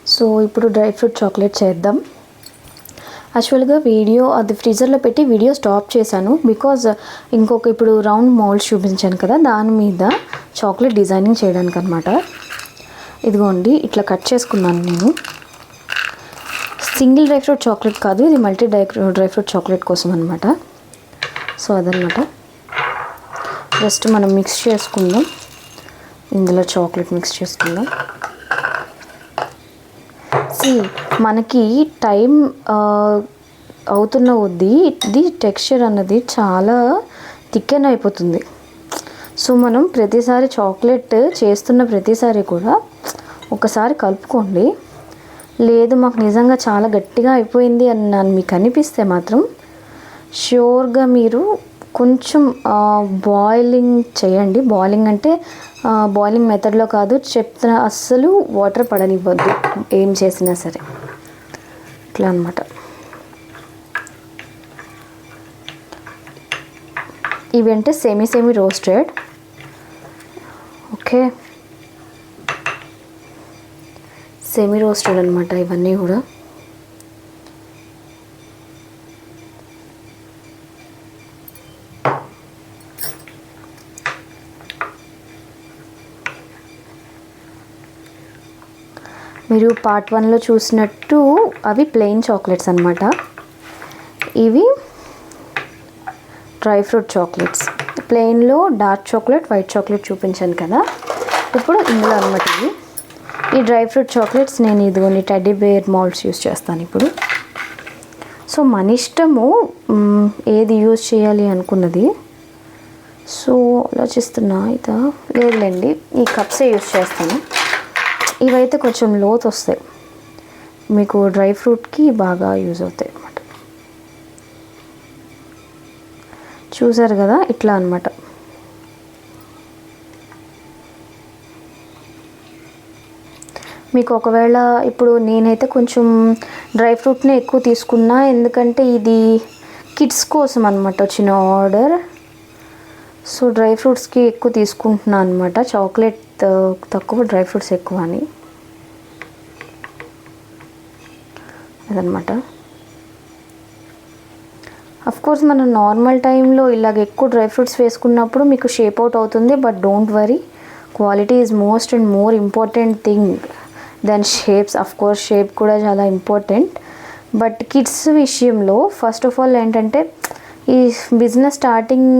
So ఇప్పుడు dry fruit chocolate చేద్దాం. యాక్చువల్గా వీడియో అది ఫ్రీజర్లో పెట్టి వీడియో స్టాప్ చేశాను. బికాజ్ ఇప్పుడు రౌండ్ మోల్డ్స్ చూపించాను కదా, దాని మీద చాక్లెట్ డిజైనింగ్ చేయడానికి అనమాట. ఇదిగోండి ఇట్లా కట్ చేసుకున్నాను నేను. సింగిల్ డ్రై ఫ్రూట్ చాక్లెట్ కాదు, ఇది మల్టీ డ్రై ఫ్రూట్ చాక్లెట్ కోసం అనమాట. సో అదనమాట. జస్ట్ మనం మిక్స్ చేసుకుందాం. ఇందులో చాక్లెట్ మిక్స్ చేసుకుందాం. మనకి టైం అవుతున్న కొద్దీ ఇది టెక్స్చర్ అన్నది చాలా థిక్కెన్ అయిపోతుంది. సో మనం ప్రతిసారి చాక్లెట్ చేస్తున్న ప్రతిసారి కూడా ఒకసారి కలుపుకోండి. లేదు మాకు నిజంగా చాలా గట్టిగా అయిపోయింది అని మీకు అనిపిస్తే మాత్రం ష్యూర్గా మీరు కొంచెం బాయిలింగ్ చేయండి. బాయిలింగ్ అంటే బాయిలింగ్ మెథడ్లో కాదు చెప్తున్నా, అస్సలు వాటర్ పడనివ్వద్దు ఏం చేసినా సరే. ఇట్లా అనమాట. ఇవి అంటే semi roasted. Okay, semi roasted అనమాట ఇవన్నీ కూడా. మీరు పార్ట్ 1లో చూసినట్టు అవి ప్లెయిన్ చాక్లెట్స్ అనమాట. ఇవి డ్రై ఫ్రూట్ చాక్లెట్స్. ప్లెయిన్లో డార్క్ చాక్లెట్, వైట్ చాక్లెట్ చూపించాను కదా, ఇప్పుడు ఇందులో అనమాట ఇవి. ఈ డ్రై ఫ్రూట్ చాక్లెట్స్ నేను ఇదిగోని టెడ్డీ బేర్ మోల్డ్స్ యూస్ చేస్తాను ఇప్పుడు. సో మన ఇష్టము ఏది యూజ్ చేయాలి అనుకున్నది. సో ఆలోచిస్తున్నా అయితే లేదులేండి, ఈ కప్సే యూజ్ చేస్తాను. ఇవైతే కొంచెం లోతు వస్తాయి, మీకు డ్రై ఫ్రూట్కి బాగా యూజ్ అవుతాయి అన్నమాట. చూసారు కదా, ఇట్లా అనమాట. మీకు ఒకవేళ ఇప్పుడు నేనైతే కొంచెం డ్రై ఫ్రూట్ని ఎక్కువ తీసుకున్నా, ఎందుకంటే ఇది కిడ్స్ కోసం అనమాట వచ్చిన ఆర్డర్. సో డ్రై ఫ్రూట్స్కి ఎక్కువ తీసుకుంటున్నాను అనమాట. చాక్లెట్ తక్కువ, డ్రై ఫ్రూట్స్ ఎక్కువ అని అదనమాట. అఫ్కోర్స్ మనం నార్మల్ టైంలో ఇలాగ ఎక్కువ డ్రై ఫ్రూట్స్ వేసుకున్నప్పుడు మీకు షేప్ అవుట్ అవుతుంది. But don't worry, quality is most and more important thing than shapes. Of course shape కూడా చాలా ఇంపార్టెంట్. బట్ కిడ్స్ విషయంలో ఫస్ట్ ఆఫ్ ఆల్ ఏంటంటే, ఈ బిజినెస్ స్టార్టింగ్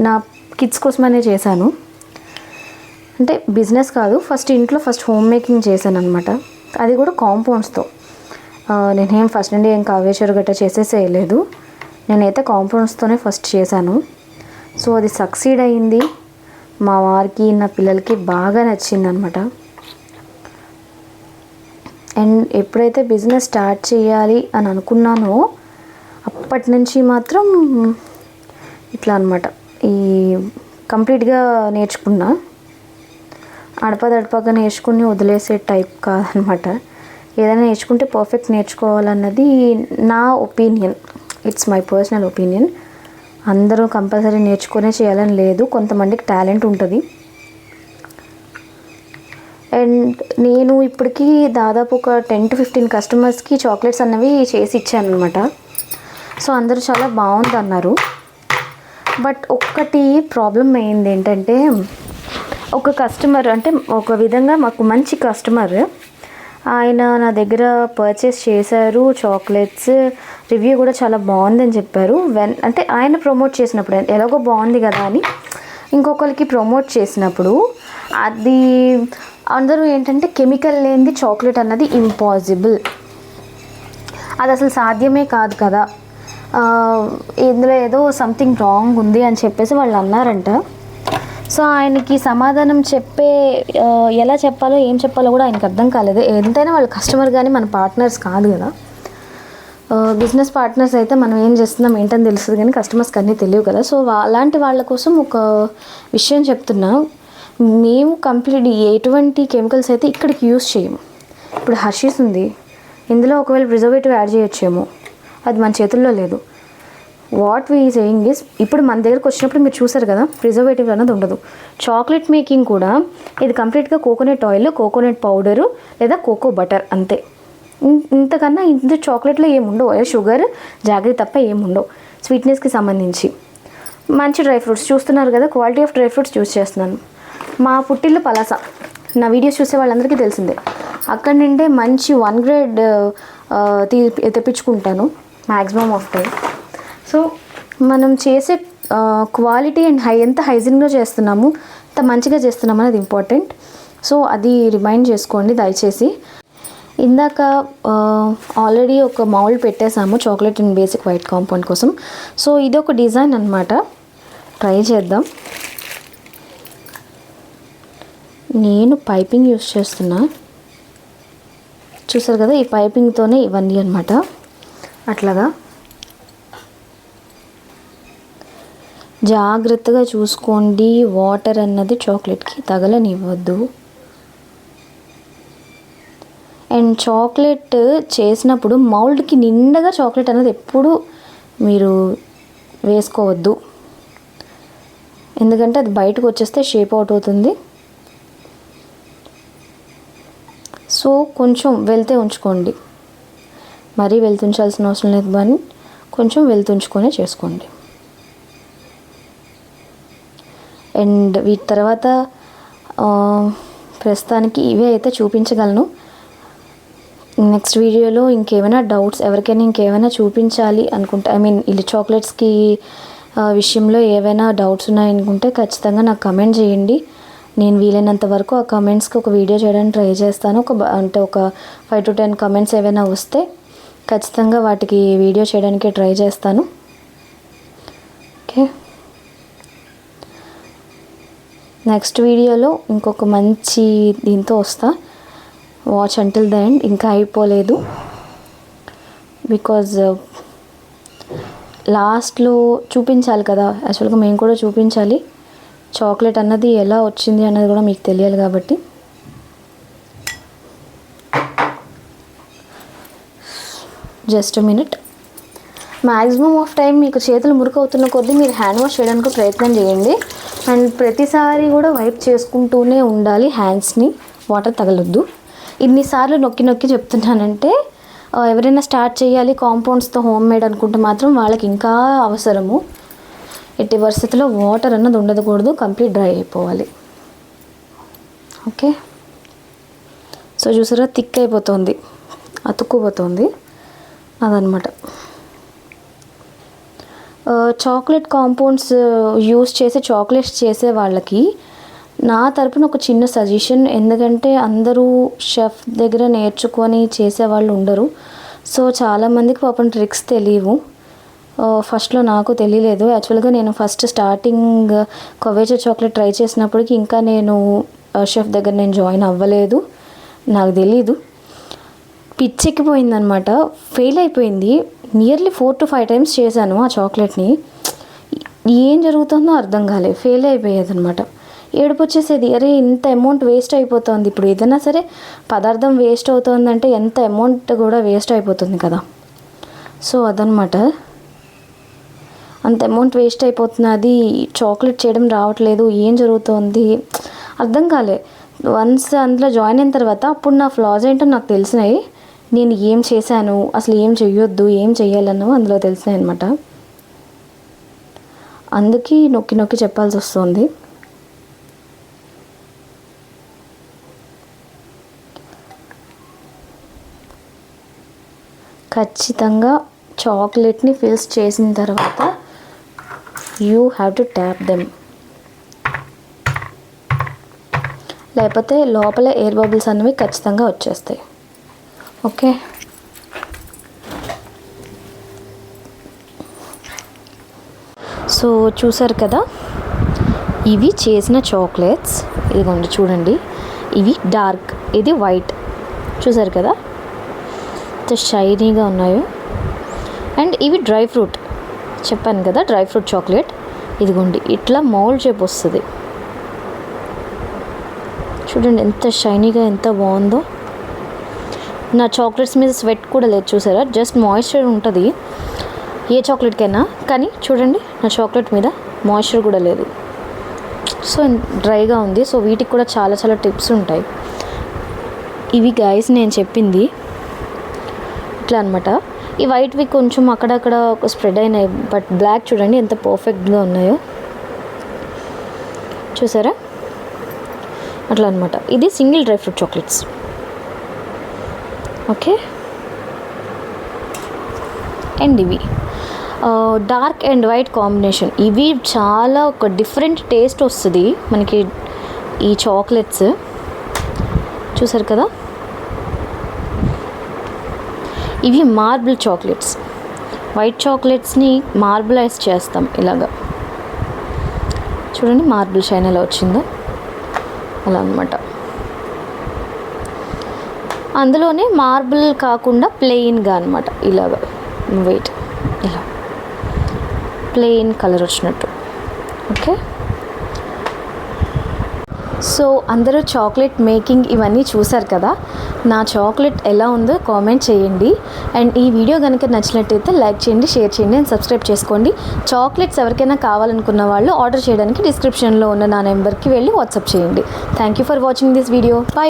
నా కిడ్స్ కోసమనే చేశాను. అంటే బిజినెస్ కాదు, ఇంట్లో హోమ్ మేకింగ్ చేశాను అనమాట. అది కూడా కాంపౌండ్స్తో. నేనేం ఫస్ట్ నుండి ఏం కావేశ్వర గట్ట చేసేసేయలేదు. నేనైతే కాంపౌండ్స్తోనే ఫస్ట్ చేశాను. సో అది సక్సీడ్ అయ్యింది. మా వారికి, నా పిల్లలకి బాగా నచ్చింది అనమాట. అండ్ ఎప్పుడైతే బిజినెస్ స్టార్ట్ చేయాలి అని అనుకున్నానో అప్పటి నుంచి మాత్రం ఇట్లా అనమాట, ఈ కంప్లీట్గా నేర్చుకున్నా. అడపదడపగా నేర్చుకుని వదిలేసే టైప్ కాదనమాట. ఏదైనా నేర్చుకుంటే పర్ఫెక్ట్ నేర్చుకోవాలన్నది నా opinion. It's my personal opinion. అందరూ కంపల్సరీ నేర్చుకునే చేయాలని లేదు, కొంతమందికి టాలెంట్ ఉంటుంది. అండ్ నేను ఇప్పటికీ దాదాపు ఒక 10 to 15 కస్టమర్స్కి చాక్లెట్స్ అన్నవి చేసి ఇచ్చాను అనమాట. సో అందరూ చాలా బాగుంది అన్నారు. బట్ ఒక్కటి ప్రాబ్లం అయింది ఏంటంటే, ఒక కస్టమర్, అంటే ఒక విధంగా మాకు మంచి కస్టమర్, ఆయన నా దగ్గర పర్చేస్ చేశారు చాక్లెట్స్. రివ్యూ కూడా చాలా బాగుందని చెప్పారు. అంటే ఆయన ప్రమోట్ చేసినప్పుడు ఎలాగో బాగుంది కదా అని ఇంకొకరికి ప్రమోట్ చేసినప్పుడు, అది అందరూ ఏంటంటే కెమికల్ లేనిది చాక్లెట్ అన్నది ఇంపాసిబుల్, అది అసలు సాధ్యమే కాదు కదా, ఇందులో ఏదో సంథింగ్ రాంగ్ ఉంది అని చెప్పేసి వాళ్ళు అన్నారంట. సో ఆయనకి సమాధానం ఎలా చెప్పాలో ఏం చెప్పాలో కూడా ఆయనకు అర్థం కాలేదు. ఎంతైనా వాళ్ళు కస్టమర్ కానీ మన పార్ట్నర్స్ కాదు కదా. బిజినెస్ పార్ట్నర్స్ అయితే మనం ఏం చేస్తున్నాం ఏంటని తెలుస్తుంది, కానీ కస్టమర్స్కి అన్నీ తెలియవు కదా. సో అలాంటి వాళ్ళ కోసం ఒక విషయం చెప్తున్నా, మేము కంప్లీట్ ఎటువంటి కెమికల్స్ అయితే ఇక్కడికి యూస్ చేయము. ఇప్పుడు హర్షీస్ ఉంది, ఇందులో ఒకవేళ ప్రిజర్వేటివ్ యాడ్ చేయొచ్చేమో, అది మన చేతుల్లో లేదు. వాట్ వీ సేయింగ్ ఇస్, ఇప్పుడు మన దగ్గరకు వచ్చినప్పుడు మీరు చూసారు కదా, ప్రిజర్వేటివ్ అనేది ఉండదు. చాక్లెట్ మేకింగ్ కూడా ఇది కంప్లీట్గా కోకోనట్ ఆయిల్, కోకోనట్ పౌడరు లేదా కోకో బటర్ అంతే. ఇంతకన్నా ఇంత చాక్లెట్లో ఏముండవు, షుగర్ జాగరీ తప్ప ఏముండవు. స్వీట్నెస్కి సంబంధించి మంచి డ్రై ఫ్రూట్స్ చూస్తున్నారు కదా, quality of dry fruits use చేస్తున్నాను. మా పుట్టిల్లు పలాస, నా వీడియోస్ చూసే వాళ్ళందరికీ తెలిసిందే. అక్కడి నుండే మంచి 1 గ్రేడ్ తెప్పించుకుంటాను మ్యాక్సిమం ఆఫ్ టైం. సో మనం చేసే క్వాలిటీ అండ్ ఎంత హైజీన్గా చేస్తున్నాము, ఎంత మంచిగా చేస్తున్నాము అనేది ఇంపార్టెంట్. సో అది రిమైండ్ చేసుకోండి దయచేసి. ఇందాక ఆల్రెడీ ఒక మౌల్డ్ పెట్టేసాము chocolate and basic white compound కోసం. సో ఇది ఒక డిజైన్ అన్నమాట, ట్రై చేద్దాం. నేను పైపింగ్ యూస్ చేస్తున్నా, చూసారు కదా, ఈ పైపింగ్తోనే ఇవన్నీ అన్నమాట. అట్లాగా జాగ్రత్తగా చూసుకోండి, వాటర్ అన్నది చాక్లెట్కి తగలనివ్వద్దు. అండ్ చాక్లెట్ చేసినప్పుడు మౌల్డ్కి నిండగా చాక్లెట్ అనేది ఎప్పుడు మీరు వేసుకోవద్దు, ఎందుకంటే అది బయటకు వచ్చేస్తే షేప్ అవుట్ అవుతుంది. సో కొంచెం వెళ్తే ఉంచుకోండి, మరీ వెళ్తుంచాల్సిన అవసరం లేదు, కానీ కొంచెం వెళ్తుంచుకొనే చేసుకోండి. అండ్ వీటి తర్వాత ప్రస్తుతానికి ఇవే అయితే చూపించగలను. నెక్స్ట్ వీడియోలో ఇంకేమైనా డౌట్స్, ఎవరికైనా ఇంకేమైనా చూపించాలి అనుకుంటే, ఐ మీన్ ఇలా చాక్లెట్స్కి విషయంలో ఏవైనా డౌట్స్ ఉన్నాయనుకుంటే ఖచ్చితంగా నాకు కమెంట్ చేయండి. నేను వీలైనంత వరకు ఆ కమెంట్స్కి ఒక వీడియో చేయడానికి ట్రై చేస్తాను. ఒక 5 to 10 కమెంట్స్ ఏవైనా వస్తే ఖచ్చితంగా వాటికి వీడియో చేయడానికి ట్రై చేస్తాను. ఓకే, నెక్స్ట్ వీడియోలో ఇంకొక మంచి దీంతో వస్తా. వాచ్ అంటిల్ ద ఎండ్, ఇంకా అయిపోలేదు. బికాజ్ లాస్ట్లో చూపించాలి కదా, యాక్చువల్గా మేము కూడా చూపించాలి చాక్లెట్ అన్నది ఎలా వచ్చింది అన్నది కూడా మీకు తెలియాలి కాబట్టి. Just minute. Maximum of time మీకు చేతులు మురుకవుతున్న కొద్దీ మీరు హ్యాండ్ వాష్ చేయడానికి ప్రయత్నం చేయండి. అండ్ ప్రతిసారి కూడా వైప్ చేసుకుంటూనే ఉండాలి హ్యాండ్స్ని, వాటర్ తగలొద్దు. ఇన్నిసార్లు నొక్కి నొక్కి చెప్తున్నానంటే ఎవరైనా స్టార్ట్ చేయాలి కాంపౌండ్స్తో హోమ్ మేడ్ అనుకుంటే మాత్రం వాళ్ళకి ఇంకా అవసరము. ఎట్టి పరిస్థితుల్లో వాటర్ అన్నది ఉండకూడదు, కంప్లీట్ డ్రై అయిపోవాలి. ఓకే, సో చూసారా థిక్ అయిపోతుంది, అతుక్కుపోతుంది, అదనమాట. చాక్లెట్ కాంపౌండ్స్ యూస్ చేసి చాక్లెట్స్ చేసే వాళ్ళకి నా తరపున ఒక చిన్న సజెషన్, ఎందుకంటే అందరూ షెఫ్ దగ్గర నేర్చుకొని చేసేవాళ్ళు ఉండరు. సో చాలామందికి పాపం ట్రిక్స్ తెలియవు. ఫస్ట్లో నాకు తెలియలేదు. యాక్చువల్గా నేను ఫస్ట్ స్టార్టింగ్ కవేజా చాక్లెట్ ట్రై చేసినప్పటికి ఇంకా నేను షెఫ్ దగ్గర నేను జాయిన్ అవ్వలేదు, నాకు తెలీదు. పిచ్చెక్కిపోయిందనమాట, ఫెయిల్ అయిపోయింది. నియర్లీ 4 to 5 times చేశాను ఆ చాక్లెట్ని. ఏం జరుగుతుందో అర్థం కాలేదు, ఫెయిల్ అయిపోయేది అనమాట. ఏడుపు వచ్చేసేది, అరే ఇంత అమౌంట్ వేస్ట్ అయిపోతుంది. ఇప్పుడు ఏదైనా సరే పదార్థం వేస్ట్ అవుతుందంటే ఎంత అమౌంట్ కూడా వేస్ట్ అయిపోతుంది కదా. సో అదనమాట, అంత అమౌంట్ వేస్ట్ అయిపోతున్నది, చాక్లెట్ చేయడం రావట్లేదు, ఏం జరుగుతుంది అర్థం కాలే. వన్స్ అందులో జాయిన్ అయిన తర్వాత అప్పుడు నా ఫ్లాస్ ఏంటో నాకు తెలిసినాయి. నేను ఏం చేశాను, అసలు ఏం చెయ్యొద్దు, ఏం చెయ్యాలన్నో అందులో తెలిసినాయి అనమాట. అందుకే నొక్కి నొక్కి చెప్పాల్సి వస్తుంది. ఖచ్చితంగా చాక్లెట్ని ఫిల్స్ చేసిన తర్వాత you have to tap them, లేకపోతే లోపల ఎయిర్ బబుల్స్ అనేవి ఖచ్చితంగా వచ్చేస్తాయి. ఓకే, సో చూసారు కదా, ఇవి చేసిన చాక్లెట్స్. ఇదిగోండి చూడండి, ఇవి డార్క్, ఇది వైట్, చూసారు కదా ఎంత షైనీగా ఉన్నాయో. అండ్ ఇవి డ్రై ఫ్రూట్, చెప్పాను కదా డ్రై ఫ్రూట్ చాక్లెట్. ఇదిగోండి ఇట్లా మౌల్డ్ షేప్ వస్తుంది, చూడండి ఎంత షైనీగా ఎంత బాగుందో. నా చాక్లెట్స్ మీద స్వెట్ కూడా లేదు చూసారా, జస్ట్ మాయిశ్చర్ ఉంటుంది. ఏ చాక్లెట్కైనా. కానీ చూడండి నా చాక్లెట్ మీద మాయిశ్చర్ కూడా లేదు, సో డ్రైగా ఉంది. సో వీటికి కూడా చాలా చాలా టిప్స్ ఉంటాయి. ఇవి గైస్ నేను చెప్పింది ఇట్లా అనమాట. ఈ వైట్వి కొంచెం అక్కడక్కడ స్ప్రెడ్ అయినాయి, బట్ బ్లాక్ చూడండి ఎంత పర్ఫెక్ట్గా ఉన్నాయో, చూసారా? అట్లా అనమాట. ఇది single dry fruit chocolates. Okay, and ఇవి డార్క్ అండ్ వైట్ కాంబినేషన్. ఇవి చాలా ఒక డిఫరెంట్ టేస్ట్ వస్తుంది మనకి ఈ చాక్లెట్స్, చూసారు కదా? ఇవి మార్బుల్ చాక్లెట్స్. వైట్ చాక్లెట్స్ని మార్బులైజ్ చేస్తాం ఇలాగా, చూడండి మార్బుల్ షైన్ ఎలా వచ్చిందో అలా అనమాట. అందులోనే మార్బుల్ కాకుండా ప్లెయిన్గా అనమాట, ఇలాగా వెయిట్ ఇలా ప్లెయిన్ కలర్ వచ్చినట్టు. ఓకే, సో అందరూ చాక్లెట్ మేకింగ్ ఇవన్నీ చూసారు కదా. నా చాక్లెట్ ఎలా ఉందో కామెంట్ చేయండి. అండ్ ఈ వీడియో కనుక నచ్చినట్టయితే లైక్ చేయండి, షేర్ చేయండి అండ్ సబ్స్క్రైబ్ చేసుకోండి. చాక్లెట్స్ ఎవరికైనా కావాలనుకున్న వాళ్ళు ఆర్డర్ చేయడానికి డిస్క్రిప్షన్లో ఉన్న నా నెంబర్కి వెళ్ళి వాట్సాప్ చేయండి. Thank you for watching this video. Bye.